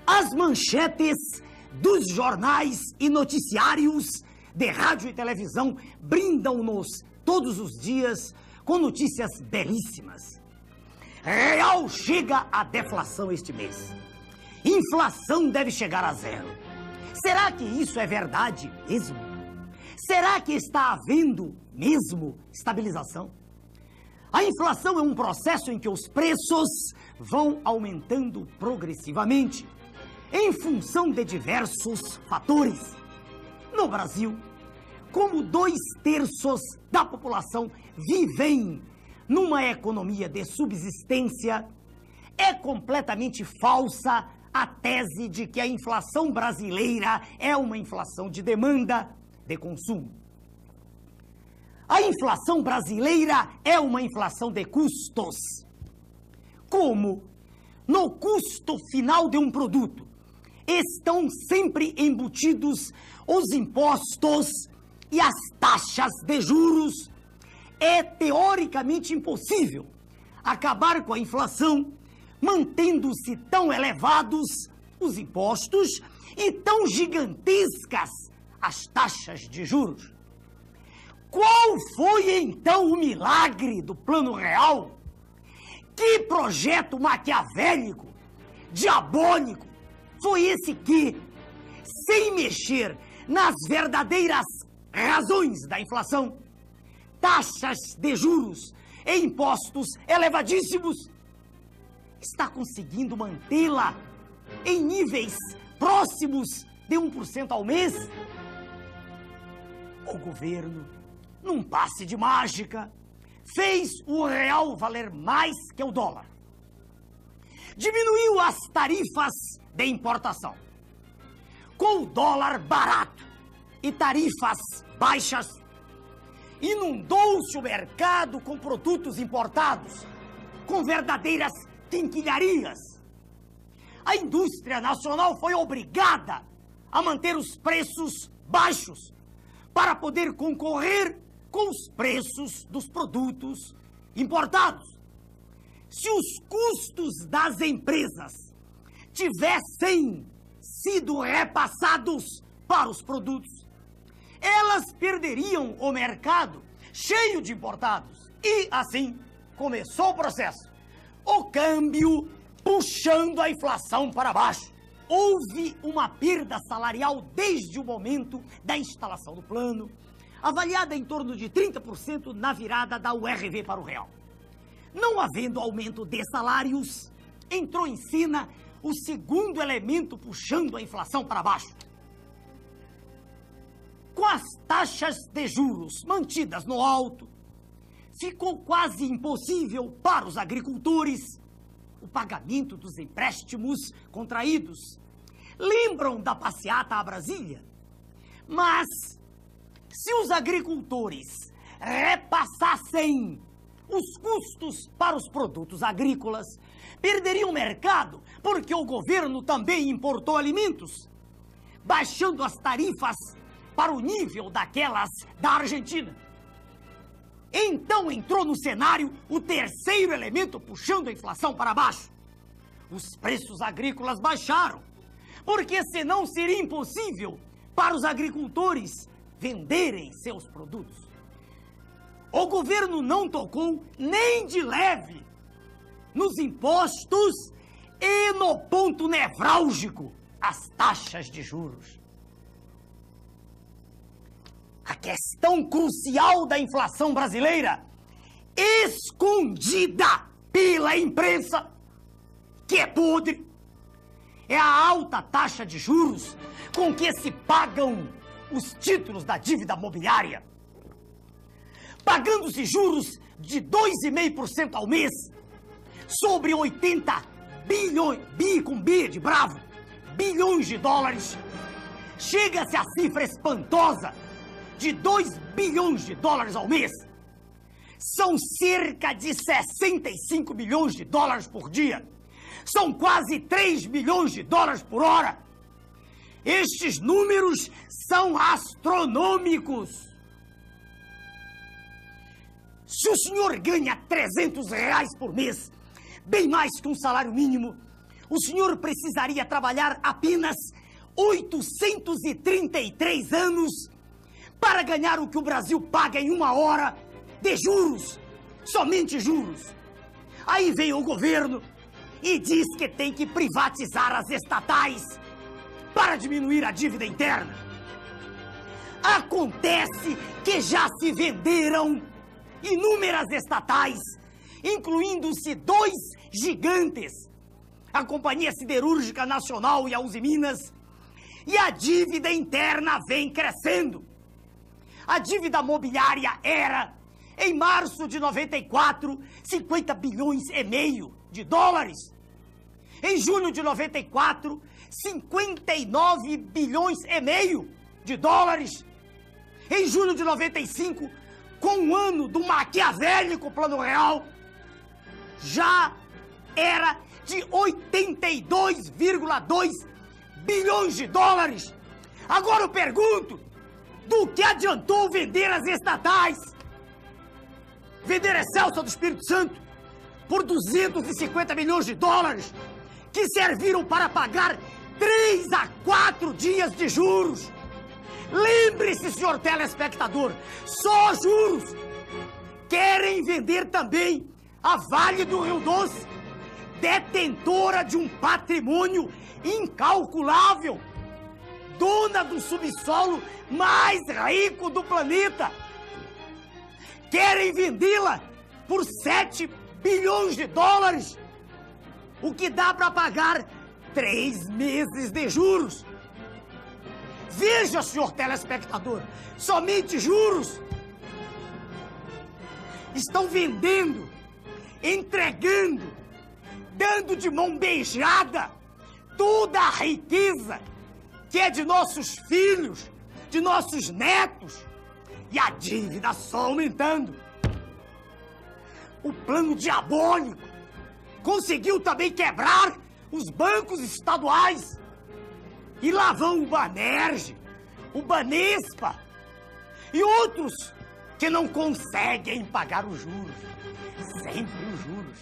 As manchetes dos jornais e noticiários de rádio e televisão brindam-nos todos os dias com notícias belíssimas. Real chega a deflação este mês. Inflação deve chegar a zero. Será que isso é verdade mesmo? Será que está havendo mesmo estabilização? A inflação é um processo em que os preços vão aumentando progressivamente em função de diversos fatores. No Brasil, como 2/3 da população vivem numa economia de subsistência, é completamente falsa a tese de que a inflação brasileira é uma inflação de demanda, de consumo. A inflação brasileira é uma inflação de custos. Como no custo final de um produto estão sempre embutidos os impostos e as taxas de juros, é teoricamente impossível acabar com a inflação mantendo-se tão elevados os impostos e tão gigantescas as taxas de juros. Qual foi então o milagre do Plano Real? Que projeto maquiavélico, diabólico, foi esse que, sem mexer nas verdadeiras razões da inflação, taxas de juros e impostos elevadíssimos, está conseguindo mantê-la em níveis próximos de 1% ao mês? O governo, num passe de mágica, fez o real valer mais que o dólar. Diminuiu as tarifas de importação. Com o dólar barato e tarifas baixas, inundou-se o mercado com produtos importados, com verdadeiras quinquilharias. A indústria nacional foi obrigada a manter os preços baixos para poder concorrer com os preços dos produtos importados. Se os custos das empresas tivessem sido repassados para os produtos, elas perderiam o mercado cheio de importados. E assim começou o processo. O câmbio puxando a inflação para baixo. Houve uma perda salarial desde o momento da instalação do plano, avaliada em torno de 30% na virada da URV para o real. Não havendo aumento de salários, entrou em cena o segundo elemento puxando a inflação para baixo. Com as taxas de juros mantidas no alto, ficou quase impossível para os agricultores o pagamento dos empréstimos contraídos. Lembram da passeata a Brasília? Mas, se os agricultores repassassem os custos para os produtos agrícolas, perderiam mercado, porque o governo também importou alimentos, baixando as tarifas para o nível daquelas da Argentina. Então entrou no cenário o terceiro elemento puxando a inflação para baixo. Os preços agrícolas baixaram, porque senão seria impossível para os agricultores venderem seus produtos. O governo não tocou nem de leve nos impostos e no ponto nevrálgico, as taxas de juros. A questão crucial da inflação brasileira, escondida pela imprensa, que é podre, é a alta taxa de juros com que se pagam os títulos da dívida mobiliária. Pagando-se juros de 2,5% ao mês sobre 80 bilhões, bilhões de dólares, chega-se à cifra espantosa de 2 bilhões de dólares ao mês. São cerca de 65 bilhões de dólares por dia. São quase 3 bilhões de dólares por hora. Estes números são astronômicos. Se o senhor ganha R$300 por mês, bem mais que um salário mínimo, o senhor precisaria trabalhar apenas 833 anos para ganhar o que o Brasil paga em 1 hora de juros, somente juros. Aí veio o governo e diz que tem que privatizar as estatais para diminuir a dívida interna. Acontece que já se venderam inúmeras estatais, incluindo-se 2 gigantes, a Companhia Siderúrgica Nacional e a Usiminas, e a dívida interna vem crescendo. A dívida mobiliária era, em março de 94, 50 bilhões e meio de dólares. Em julho de 94, 59 bilhões e meio de dólares. Em julho de 95, com o ano do maquiavélico Plano Real, já era de 82,2 bilhões de dólares. Agora eu pergunto, do que adiantou vender as estatais? Vender Excelsior do Espírito Santo por 250 milhões de dólares, que serviram para pagar 3 a 4 dias de juros. Lembre-se, senhor telespectador, só juros. Querem vender também a Vale do Rio Doce, detentora de um patrimônio incalculável, dona do subsolo mais rico do planeta. Querem vendê-la por 7 bilhões de dólares, o que dá para pagar 3 meses de juros. Veja, senhor telespectador, somente juros. Estão vendendo, entregando, dando de mão beijada toda a riqueza que é de nossos filhos, de nossos netos, e a dívida só aumentando. O plano diabólico conseguiu também quebrar os bancos estaduais. E lá vão o Banerj, o Banespa e outros que não conseguem pagar os juros. Sempre os juros.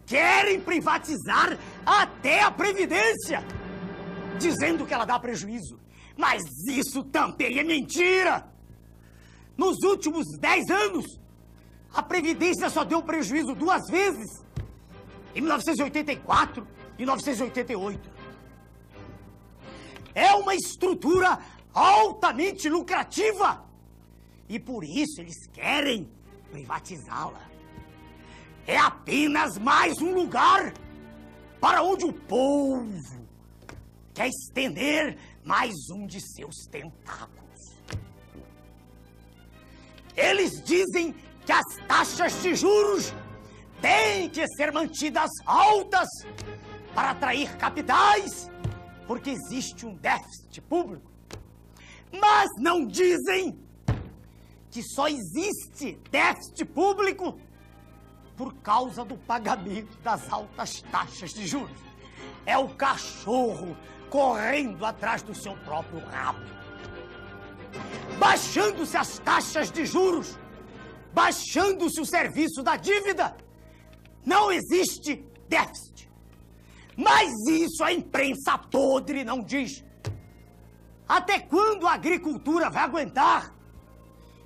Querem privatizar até a Previdência, dizendo que ela dá prejuízo. Mas isso também é mentira. Nos últimos 10 anos, a Previdência só deu prejuízo 2 vezes, em 1984 e 1988. É uma estrutura altamente lucrativa e por isso eles querem privatizá-la. É apenas mais um lugar para onde o povo quer estender mais um de seus tentáculos. Eles dizem que as taxas de juros têm que ser mantidas altas para atrair capitais, porque existe um déficit público. Mas não dizem que só existe déficit público por causa do pagamento das altas taxas de juros. É o cachorro correndo atrás do seu próprio rabo. Baixando-se as taxas de juros, baixando-se o serviço da dívida, não existe déficit. Mas isso a imprensa podre não diz. Até quando a agricultura vai aguentar?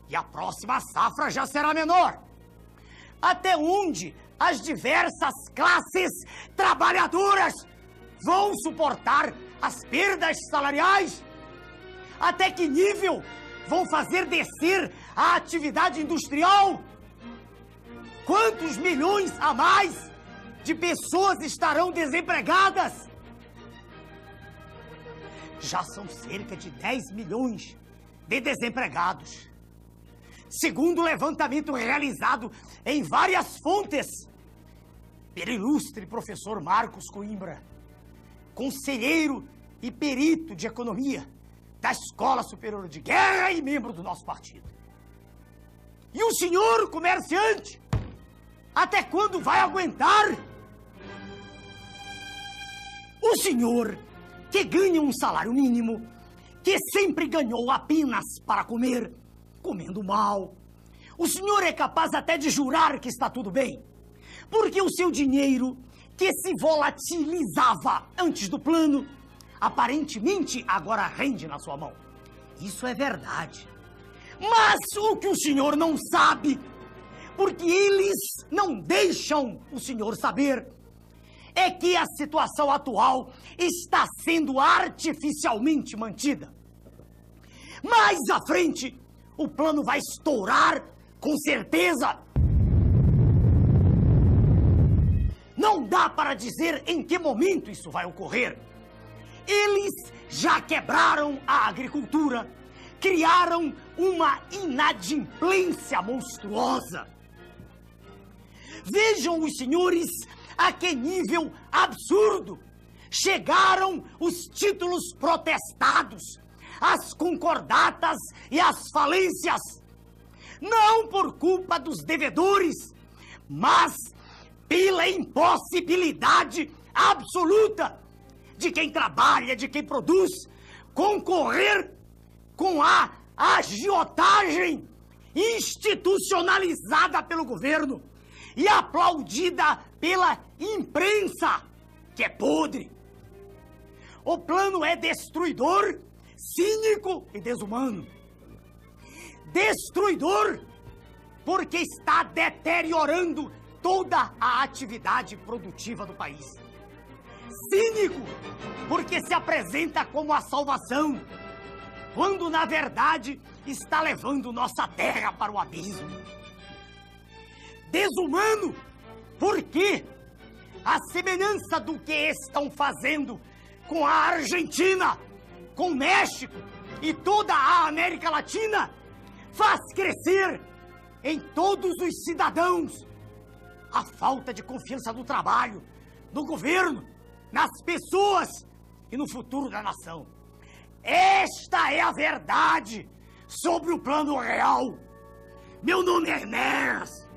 E a próxima safra já será menor. Até onde as diversas classes trabalhadoras vão suportar as perdas salariais? Até que nível vão fazer descer a atividade industrial? Quantos milhões a mais de pessoas estarão desempregadas? Já são cerca de 10 milhões de desempregados. Segundo o levantamento realizado em várias fontes pelo ilustre professor Marcos Coimbra, conselheiro e perito de economia da Escola Superior de Guerra e membro do nosso partido. E o senhor comerciante, até quando vai aguentar? O senhor que ganha um salário mínimo, que sempre ganhou apenas para comer, comendo mal, o senhor é capaz até de jurar que está tudo bem, porque o seu dinheiro que se volatilizava antes do plano, aparentemente agora rende na sua mão. Isso é verdade. Mas o que o senhor não sabe, porque eles não deixam o senhor saber, é que a situação atual está sendo artificialmente mantida. Mais à frente, o plano vai estourar com certeza. Não dá para dizer em que momento isso vai ocorrer. Eles já quebraram a agricultura, criaram uma inadimplência monstruosa. Vejam os senhores a que nível absurdo chegaram os títulos protestados, as concordatas e as falências. Não por culpa dos devedores, mas pela impossibilidade absoluta de quem trabalha, de quem produz, concorrer com a agiotagem institucionalizada pelo governo e aplaudida pela imprensa, que é podre. O plano é destruidor, cínico e desumano. Destruidor porque está deteriorando toda a atividade produtiva do país. Cínico porque se apresenta como a salvação, quando na verdade está levando nossa terra para o abismo. Desumano porque, à semelhança do que estão fazendo com a Argentina, com o México e toda a América Latina, faz crescer em todos os cidadãos a falta de confiança no trabalho, no governo, nas pessoas e no futuro da nação. Esta é a verdade sobre o plano real. Meu nome é Hermes.